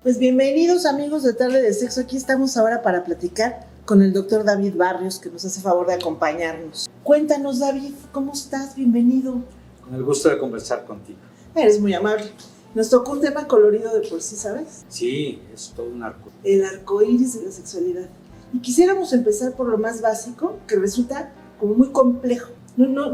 Pues bienvenidos amigos de Tarde de Sexo. Aquí estamos ahora para platicar con el doctor David Barrios, que nos hace favor de acompañarnos. Cuéntanos, David, ¿cómo estás? Bienvenido. Con el gusto de conversar contigo. Eres muy amable. Nos tocó un tema colorido de por sí, ¿sabes? Sí, es todo un arco. El arcoíris de la sexualidad. Y quisiéramos empezar por lo más básico, que resulta como muy complejo. No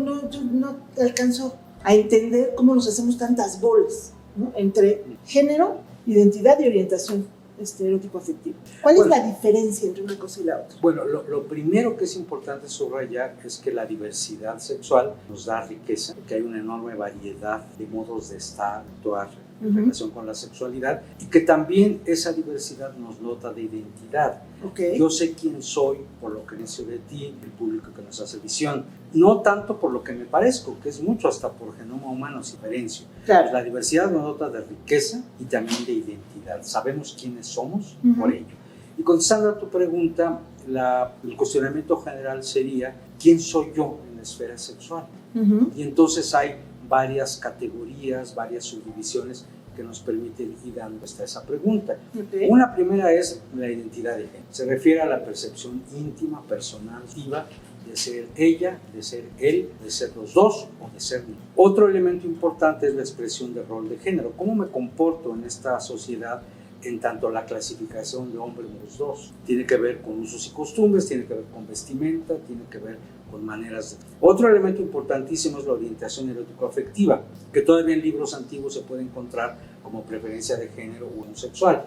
alcanzo a entender cómo nos hacemos tantas bolas, ¿no? Entre género, identidad y orientación erótico-afectiva. ¿Cuál es la diferencia entre una cosa y la otra? Bueno, lo primero que es importante subrayar es que la diversidad sexual nos da riqueza, que hay una enorme variedad de modos de estar, actuar en relación con la sexualidad, y que también esa diversidad nos dota de identidad. Okay. Yo sé quién soy por lo que pienso de ti, el público que nos hace visión, no tanto por lo que me parezco, que es mucho, hasta por genoma humano se diferencio. Claro. Pues la diversidad nos dota de riqueza y también de identidad. Sabemos quiénes somos por ello. Y contestando a tu pregunta, el cuestionamiento general sería: ¿quién soy yo en la esfera sexual? Y entonces hay varias categorías, varias subdivisiones que nos permiten ir dando hasta esa pregunta. Okay. Una primera es la identidad de género. Se refiere a la percepción íntima, personal, activa, de ser ella, de ser él, de ser los dos o de ser ninguno. Otro elemento importante es la expresión de rol de género. ¿Cómo me comporto en esta sociedad en tanto la clasificación de hombre y los dos? Tiene que ver con usos y costumbres, tiene que ver con vestimenta, tiene que ver con maneras de... Otro elemento importantísimo es la orientación erótico-afectiva, que todavía en libros antiguos se puede encontrar como preferencia de género o homosexual.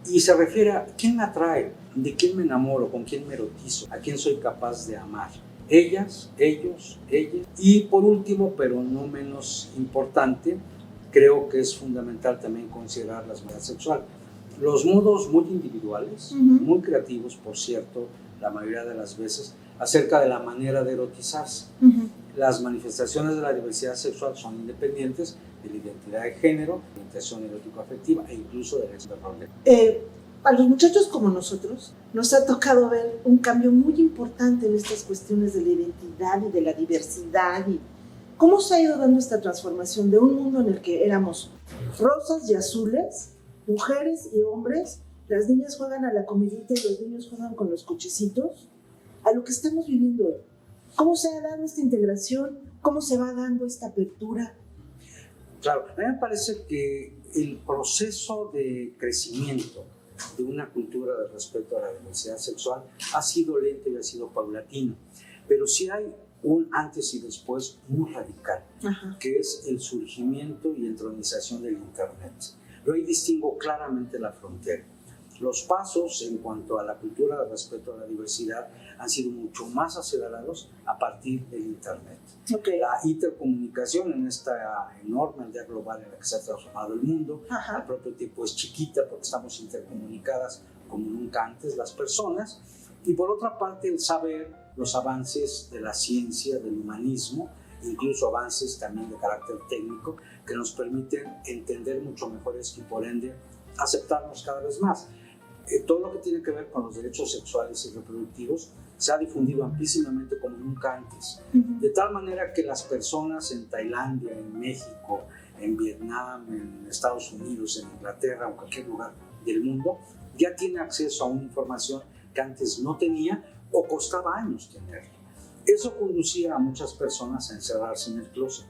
Y se refiere a quién me atrae, de quién me enamoro, con quién me erotizo, a quién soy capaz de amar. Ellas, ellos, ella. Y por último, pero no menos importante, creo que es fundamental también considerar la movilidad sexual. Los modos muy individuales, muy creativos, por cierto, la mayoría de las veces, acerca de la manera de erotizarse. Las manifestaciones de la diversidad sexual son independientes de la identidad de género, orientación erótico-afectiva e incluso de la rol de... A los muchachos como nosotros nos ha tocado ver un cambio muy importante en estas cuestiones de la identidad y de la diversidad. Y ¿cómo se ha ido dando esta transformación de un mundo en el que éramos rosas y azules, mujeres y hombres, las niñas juegan a la comidita y los niños juegan con los cochecitos, a lo que estamos viviendo hoy? ¿Cómo se ha dado esta integración? ¿Cómo se va dando esta apertura? Claro, a mí me parece que el proceso de crecimiento de una cultura de respeto a la diversidad sexual ha sido lento y ha sido paulatino, pero sí hay un antes y después muy radical, que es el surgimiento y entronización del Internet. Yo ahí distingo claramente la frontera. Los pasos en cuanto a la cultura de respeto a la diversidad han sido mucho más acelerados a partir del Internet. Okay. La intercomunicación en esta enorme aldea global en la que se ha transformado el mundo, al propio tiempo es chiquita porque estamos intercomunicadas como nunca antes las personas. Y por otra parte, el saber, los avances de la ciencia, del humanismo, incluso avances también de carácter técnico, que nos permiten entender mucho mejor esto y por ende aceptarnos cada vez más. Todo lo que tiene que ver con los derechos sexuales y reproductivos se ha difundido amplísimamente como nunca antes, de tal manera que las personas en Tailandia, en México, en Vietnam, en Estados Unidos, en Inglaterra o en cualquier lugar del mundo ya tienen acceso a una información que antes no tenía o costaba años tenerla. Eso conducía a muchas personas a encerrarse en el closet.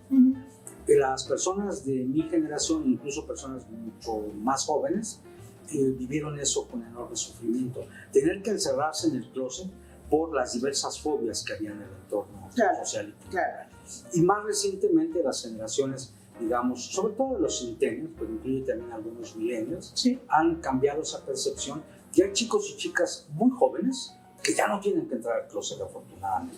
Las personas de mi generación, incluso personas mucho más jóvenes, vivieron eso con enorme sufrimiento. Tener que encerrarse en el closet por las diversas fobias que había en el entorno social. Y más recientemente las generaciones, digamos, sobre todo de los centennials, pero incluye también algunos millennials, han cambiado esa percepción. Y hay chicos y chicas muy jóvenes que ya no tienen que entrar al closet, afortunadamente,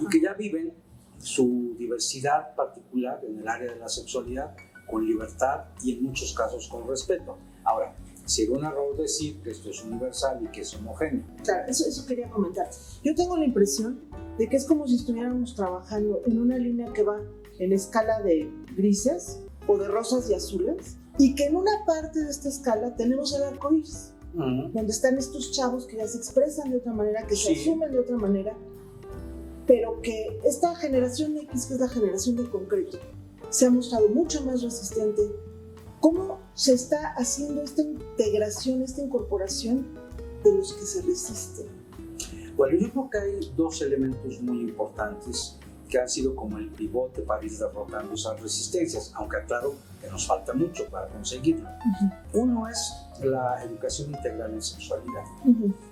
y que ya viven su diversidad particular en el área de la sexualidad con libertad y en muchos casos con respeto. Ahora, sería un error decir que esto es universal y que es homogéneo. Claro, eso quería comentar. Yo tengo la impresión de que es como si estuviéramos trabajando en una línea que va en escala de grises o de rosas y azules, y que en una parte de esta escala tenemos el arcoíris, donde están estos chavos que ya se expresan de otra manera, que se asumen de otra manera, pero que esta generación X, que es la generación del concreto, se ha mostrado mucho más resistente ¿Cómo se está haciendo esta integración, esta incorporación de los que se resisten? Bueno, yo creo que hay dos elementos muy importantes que han sido como el pivote para ir derrotando esas resistencias, aunque aclaro que nos falta mucho para conseguirlo. Uno es la educación integral en sexualidad.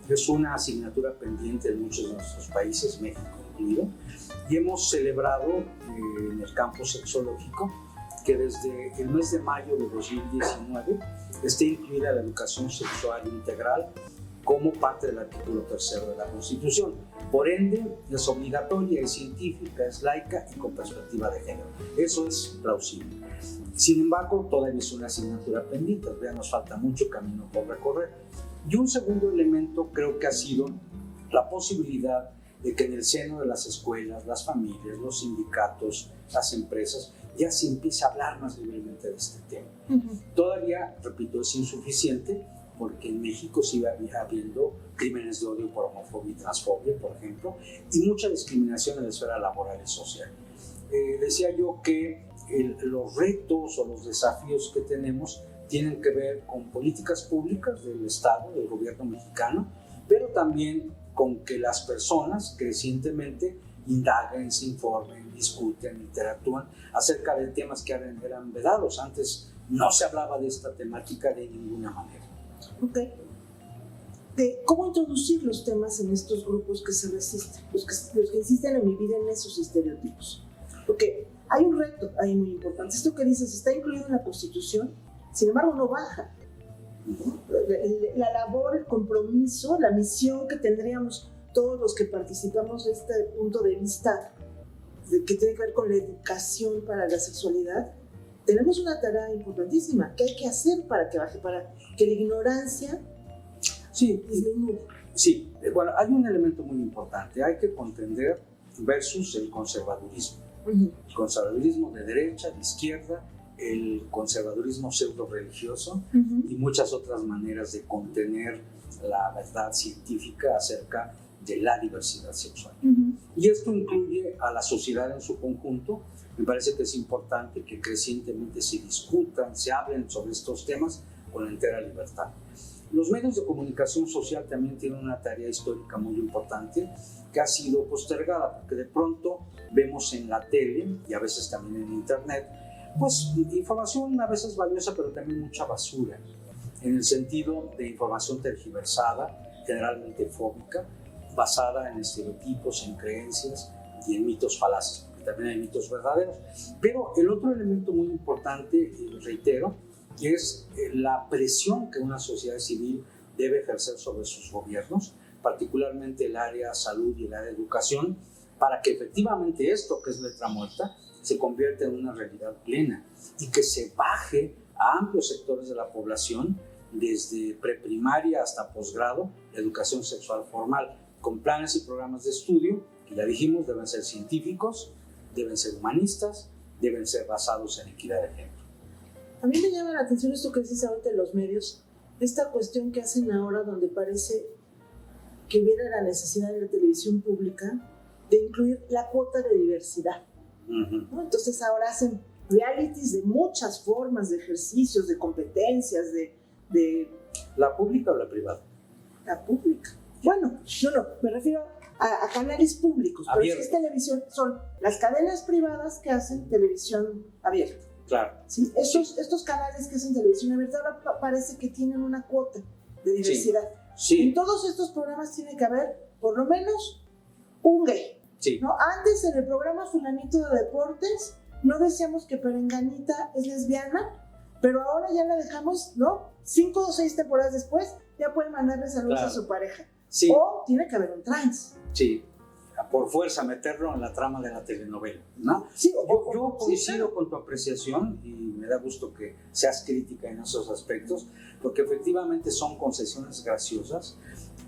Es una asignatura pendiente en muchos de nuestros países, México incluido, y hemos celebrado en el campo sexológico que desde el mes de mayo de 2019 esté incluida la educación sexual integral como parte del artículo 3 de la Constitución. Por ende, es obligatoria, es científica, es laica y con perspectiva de género. Eso es plausible. Sin embargo, todavía es una asignatura pendiente, todavía nos falta mucho camino por recorrer. Y un segundo elemento creo que ha sido la posibilidad de que en el seno de las escuelas, las familias, los sindicatos, las empresas, ya se empiece a hablar más libremente de este tema. Todavía, repito, es insuficiente, porque en México sigue habiendo crímenes de odio por homofobia y transfobia, por ejemplo, y mucha discriminación en la esfera laboral y social. Decía yo que los retos o los desafíos que tenemos tienen que ver con políticas públicas del Estado, del gobierno mexicano, pero también con que las personas crecientemente indaguen, se informen, discuten, interactúan acerca de temas que eran vedados. Antes no se hablaba de esta temática de ninguna manera. Okay. ¿Cómo introducir los temas en estos grupos que se resisten, los que insisten en vivir en esos estereotipos? Porque hay un reto ahí muy importante. Esto que dices está incluido en la Constitución, sin embargo no baja. La labor, el compromiso, la misión que tendríamos todos los que participamos de este punto de vista que tiene que ver con la educación para la sexualidad, tenemos una tarea importantísima. ¿Qué hay que hacer para que baje, para que la ignorancia disminuya? Sí, bueno, hay un elemento muy importante. Hay que contender versus el conservadurismo. El conservadurismo de derecha, de izquierda, el conservadurismo pseudo-religioso y muchas otras maneras de contener la verdad científica acerca de la diversidad sexual. Y esto incluye a la sociedad en su conjunto. Me parece que es importante que crecientemente se discutan, se hablen sobre estos temas con entera libertad. Los medios de comunicación social también tienen una tarea histórica muy importante que ha sido postergada, porque de pronto vemos en la tele y a veces también en internet, pues información a veces valiosa, pero también mucha basura, en el sentido de información tergiversada, generalmente fóbica, basada en estereotipos, en creencias y en mitos falaces. También hay mitos verdaderos. Pero el otro elemento muy importante, y reitero, es la presión que una sociedad civil debe ejercer sobre sus gobiernos, particularmente el área salud y el área educación, para que efectivamente esto, que es letra muerta, se convierta en una realidad plena y que se baje a amplios sectores de la población, desde preprimaria hasta posgrado, la educación sexual formal, con planes y programas de estudio, que ya dijimos deben ser científicos, deben ser humanistas, deben ser basados en equidad de género. A mí me llama la atención esto que dices ahorita de los medios, esta cuestión que hacen ahora donde parece que hubiera la necesidad de la televisión pública de incluir la cuota de diversidad. ¿No? Entonces ahora hacen realities de muchas formas, de ejercicios, de competencias, de... ¿La pública o la privada? La pública. Bueno, no, me refiero a canales públicos, pero si es televisión, son las cadenas privadas que hacen televisión abierta. Claro. ¿Sí? Estos canales que hacen televisión abierta ahora parece que tienen una cuota de diversidad. Sí. En todos estos programas tiene que haber por lo menos un gay. Sí. ¿No? Antes en el programa Fulanito de Deportes no decíamos que Perenganita es lesbiana, pero ahora ya la dejamos, ¿no? 5 o 6 temporadas después ya pueden mandarle saludos a su pareja. Sí. O tiene que haber un trans. Sí, por fuerza meterlo en la trama de la telenovela, ¿no? Sí, yo coincido con tu apreciación y me da gusto que seas crítica en esos aspectos, porque efectivamente son concesiones graciosas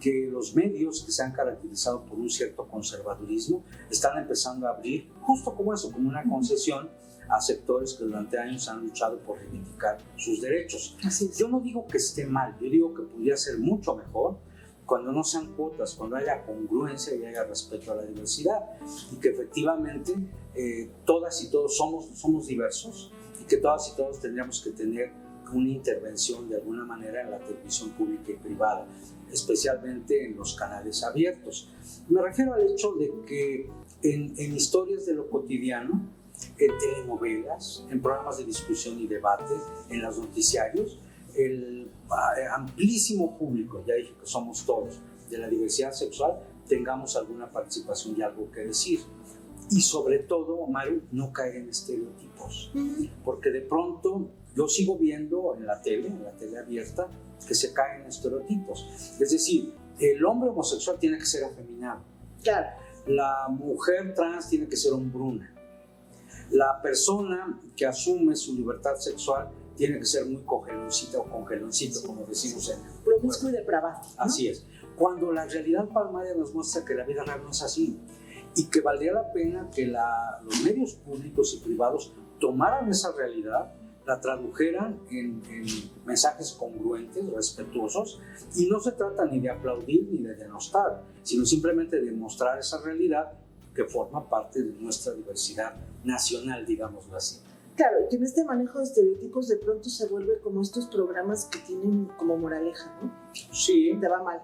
que los medios que se han caracterizado por un cierto conservadurismo están empezando a abrir justo como eso, como una concesión a sectores que durante años han luchado por reivindicar sus derechos. Así es. Yo no digo que esté mal, yo digo que podría ser mucho mejor cuando no sean cuotas, cuando haya congruencia y haya respeto a la diversidad, y que efectivamente todas y todos somos diversos, y que todas y todos tendríamos que tener una intervención de alguna manera en la televisión pública y privada, especialmente en los canales abiertos. Me refiero al hecho de que en historias de lo cotidiano, en telenovelas, en programas de discusión y debate, en los noticiarios, el amplísimo público, ya dije que somos todos, de la diversidad sexual, tengamos alguna participación y algo que decir. Y sobre todo, Maru, no caer en estereotipos, porque de pronto yo sigo viendo en la tele abierta, que se caen en estereotipos. Es decir, el hombre homosexual tiene que ser afeminado. Claro. La mujer trans tiene que ser hombruna. La persona que asume su libertad sexual tiene que ser muy cogeloncita o congeloncito, como decimos en el promiscuo y depravado, ¿no? Así es. Cuando la realidad palmaria nos muestra que la vida real no es así y que valdría la pena que los medios públicos y privados tomaran esa realidad, la tradujeran en mensajes congruentes, respetuosos, y no se trata ni de aplaudir ni de denostar, sino simplemente de mostrar esa realidad que forma parte de nuestra diversidad nacional, digámoslo así. Claro, que en este manejo de estereotipos de pronto se vuelve como estos programas que tienen como moraleja, ¿no? Sí. Te va mal.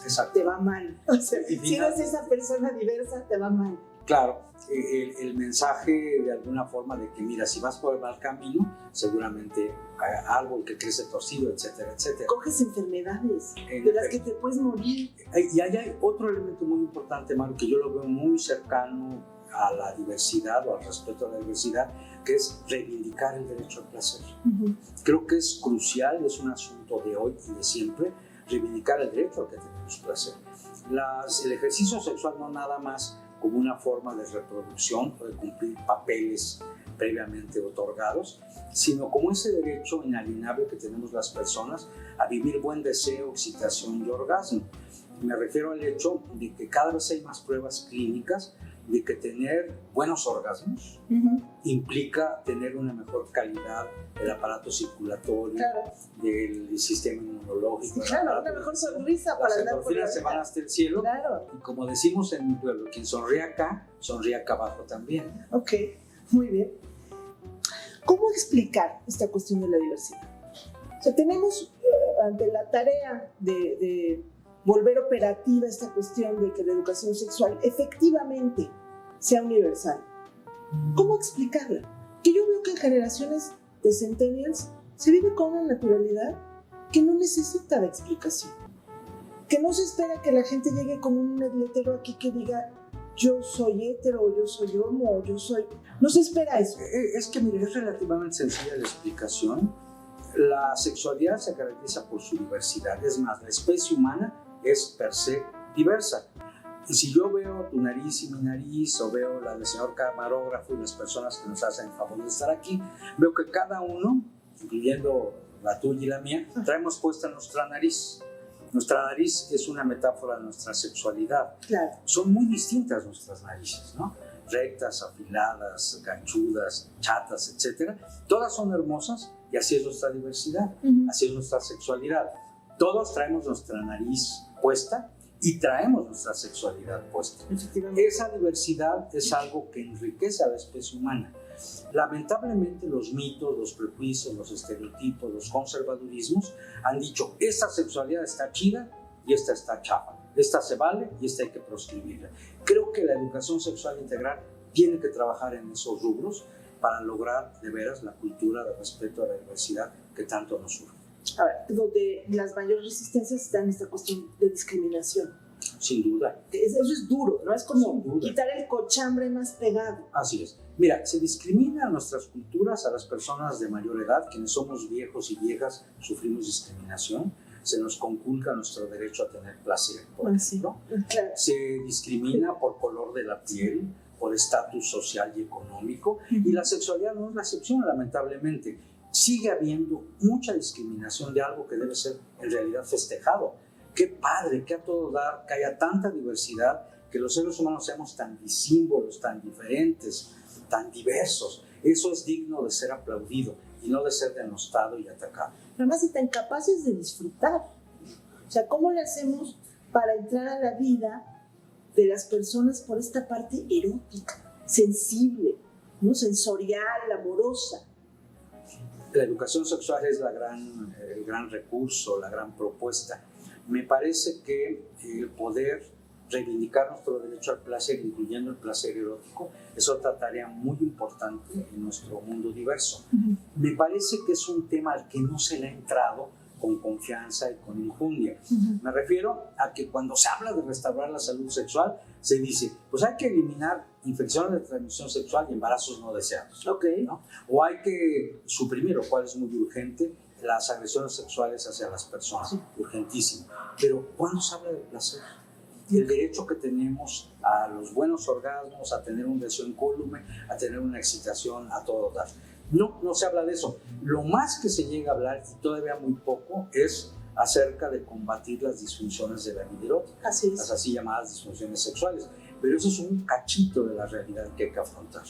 Exacto. Te va mal. O sea, si eres esa persona diversa, te va mal. Claro, el mensaje de alguna forma de que, mira, si vas por el mal camino, seguramente hay árbol que crece torcido, etcétera, etcétera. Coges enfermedades de las que te puedes morir. Y ahí hay otro elemento muy importante, Maru, que yo lo veo muy cercano a la diversidad o al respeto a la diversidad, que es reivindicar el derecho al placer. Creo que es crucial, es un asunto de hoy y de siempre, reivindicar el derecho al que tenemos placer. El ejercicio sexual no nada más como una forma de reproducción o de cumplir papeles previamente otorgados, sino como ese derecho inalienable que tenemos las personas a vivir buen deseo, excitación y orgasmo. Me refiero al hecho de que cada vez hay más pruebas clínicas de que tener buenos orgasmos implica tener una mejor calidad del aparato circulatorio, claro, del sistema inmunológico. Sí, claro, una mejor sonrisa para andar por la vida. Las endorfinas se van hasta el cielo. Claro. Y como decimos en mi pueblo, quien sonríe acá abajo también. Ok, muy bien. ¿Cómo explicar esta cuestión de la diversidad? O sea, tenemos ante la tarea de volver operativa esta cuestión de que la educación sexual efectivamente sea universal. ¿Cómo explicarla? Que yo veo que en generaciones de centennials se vive con una naturalidad que no necesita de explicación. Que no se espera que la gente llegue con un letrero aquí que diga yo soy hetero, o yo soy homo, o yo soy... No se espera eso. Es que, mire, es relativamente sencilla la explicación. La sexualidad se caracteriza por su diversidad. Es más, la especie humana es per se diversa. Y si yo veo tu nariz y mi nariz, o veo la del señor camarógrafo y las personas que nos hacen el favor de estar aquí, veo que cada uno, incluyendo la tuya y la mía, traemos puesta nuestra nariz. Nuestra nariz es una metáfora de nuestra sexualidad. Claro. Son muy distintas nuestras narices, ¿no? Rectas, afiladas, ganchudas, chatas, etc. Todas son hermosas y así es nuestra diversidad, así es nuestra sexualidad. Todos traemos nuestra nariz puesta y traemos nuestra sexualidad puesta. Esa diversidad es algo que enriquece a la especie humana. Lamentablemente los mitos, los prejuicios, los estereotipos, los conservadurismos han dicho esta sexualidad está chida y esta está chafa, esta se vale y esta hay que proscribirla. Creo que la educación sexual integral tiene que trabajar en esos rubros para lograr de veras la cultura de respeto a la diversidad que tanto nos surge. A ver, donde las mayores resistencias están en esta cuestión de discriminación. Sin duda. Eso es duro, ¿no? Es como quitar el cochambre más pegado. Así es. Mira, se discrimina a nuestras culturas, a las personas de mayor edad, quienes somos viejos y viejas, sufrimos discriminación. Se nos conculca nuestro derecho a tener placer, por ejemplo. Claro. Se discrimina por color de la piel, por estatus social y económico, y la sexualidad no es la excepción, lamentablemente. Sigue habiendo mucha discriminación de algo que debe ser en realidad festejado. Qué padre, que a todo dar, que haya tanta diversidad, que los seres humanos seamos tan disímbolos, tan diferentes, tan diversos. Eso es digno de ser aplaudido y no de ser denostado y atacado. Además, y tan capaces de disfrutar. O sea, ¿cómo le hacemos para entrar a la vida de las personas por esta parte erótica, sensible, ¿no? Sensorial, amorosa? La educación sexual es el gran recurso, la gran propuesta. Me parece que el poder reivindicar nuestro derecho al placer, incluyendo el placer erótico, es otra tarea muy importante en nuestro mundo diverso. Me parece que es un tema al que no se le ha entrado con confianza y con injundia. Me refiero a que cuando se habla de restaurar la salud sexual, se dice, pues hay que eliminar infecciones de transmisión sexual y embarazos no deseados. ¿No? O hay que suprimir, lo cual es muy urgente, las agresiones sexuales hacia las personas. Urgentísimo. Pero ¿cuándo se habla de placer? El derecho que tenemos a los buenos orgasmos, a tener un deseo incólume, a tener una excitación a todo dar. No se habla de eso. Lo más que se llega a hablar, y todavía muy poco, es acerca de combatir las disfunciones de la vida erótica, las así llamadas disfunciones sexuales. Pero eso es un cachito de la realidad que hay que afrontar.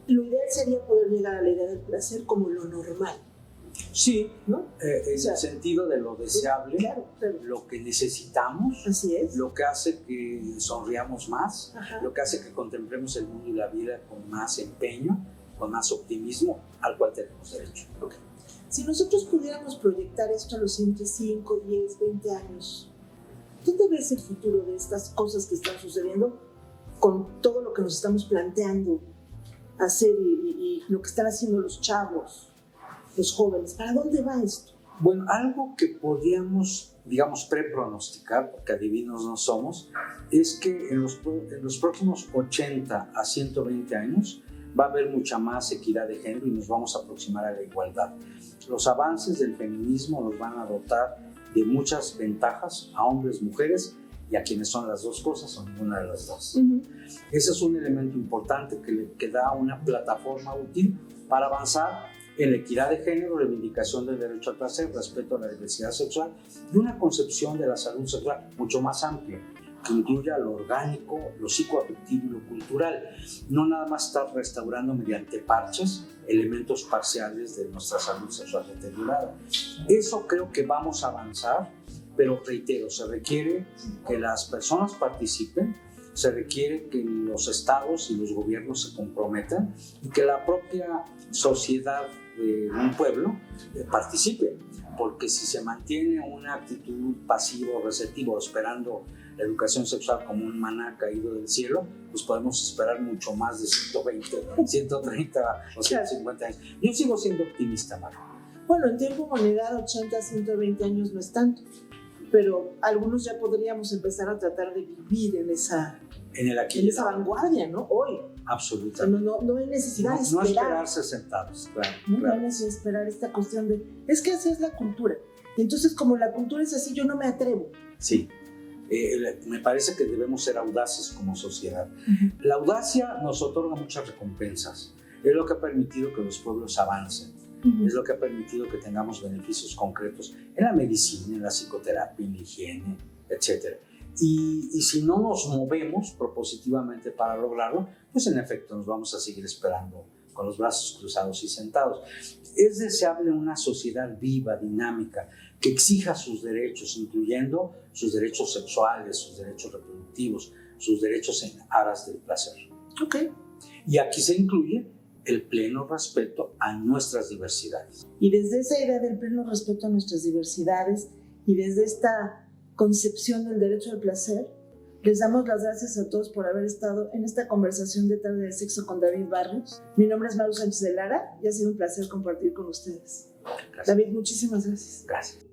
Lo ideal sería poder llegar a la idea del placer como lo normal. Sí, ¿no? En el sentido de lo deseable, claro. Lo que necesitamos, así es. Lo que hace que sonriamos más, lo que hace que contemplemos el mundo y la vida con más empeño, con más optimismo, al cual tenemos derecho. Si nosotros pudiéramos proyectar esto a los siguientes 5, 10, 20 años, ¿dónde ves el futuro de estas cosas que están sucediendo con todo lo que nos estamos planteando hacer y lo que están haciendo los chavos, los jóvenes? ¿Para dónde va esto? Bueno, algo que podríamos, digamos, prepronosticar, porque adivinos no somos, es que en los próximos 80 a 120 años va a haber mucha más equidad de género y nos vamos a aproximar a la igualdad. Los avances del feminismo nos van a dotar de muchas ventajas a hombres, mujeres y a quienes son las dos cosas o ninguna de las dos. Ese es un elemento importante que da una plataforma útil para avanzar en la equidad de género, reivindicación del derecho al placer, respeto a la diversidad sexual y una concepción de la salud sexual mucho más amplia, que incluya lo orgánico, lo psicoafectivo y lo cultural. No nada más estar restaurando mediante parches elementos parciales de nuestra salud sexual deteriorada. Eso creo que vamos a avanzar, pero reitero, se requiere que las personas participen, se requiere que los estados y los gobiernos se comprometan y que la propia sociedad de un pueblo participe, porque si se mantiene una actitud pasiva o receptiva esperando la educación sexual como un maná caído del cielo, pues podemos esperar mucho más de 120, 130 o 150 años. Yo sigo siendo optimista, Maru. Bueno, en tiempo monedal 80, 120 años no es tanto, pero algunos ya podríamos empezar a tratar de vivir en esa vanguardia, ¿no? Hoy. Absolutamente. No hay necesidad de esperar. No esperarse sentados, claro. No hay necesidad de esperar esta cuestión de, es que así es la cultura. Entonces, como la cultura es así, yo no me atrevo. Sí. Me parece que debemos ser audaces como sociedad. La audacia nos otorga muchas recompensas. Es lo que ha permitido que los pueblos avancen. Es lo que ha permitido que tengamos beneficios concretos en la medicina, en la psicoterapia, en la higiene, etc. Y si no nos movemos propositivamente para lograrlo, pues en efecto nos vamos a seguir esperando con los brazos cruzados y sentados. Es deseable una sociedad viva, dinámica, que exija sus derechos, incluyendo sus derechos sexuales, sus derechos reproductivos, sus derechos en aras del placer. Y aquí se incluye el pleno respeto a nuestras diversidades. Y desde esa idea del pleno respeto a nuestras diversidades y desde esta concepción del derecho al placer, les damos las gracias a todos por haber estado en esta conversación de Tarde de Sexo con David Barrios. Mi nombre es Maru Sánchez de Lara y ha sido un placer compartir con ustedes. Gracias. David, muchísimas gracias. Gracias.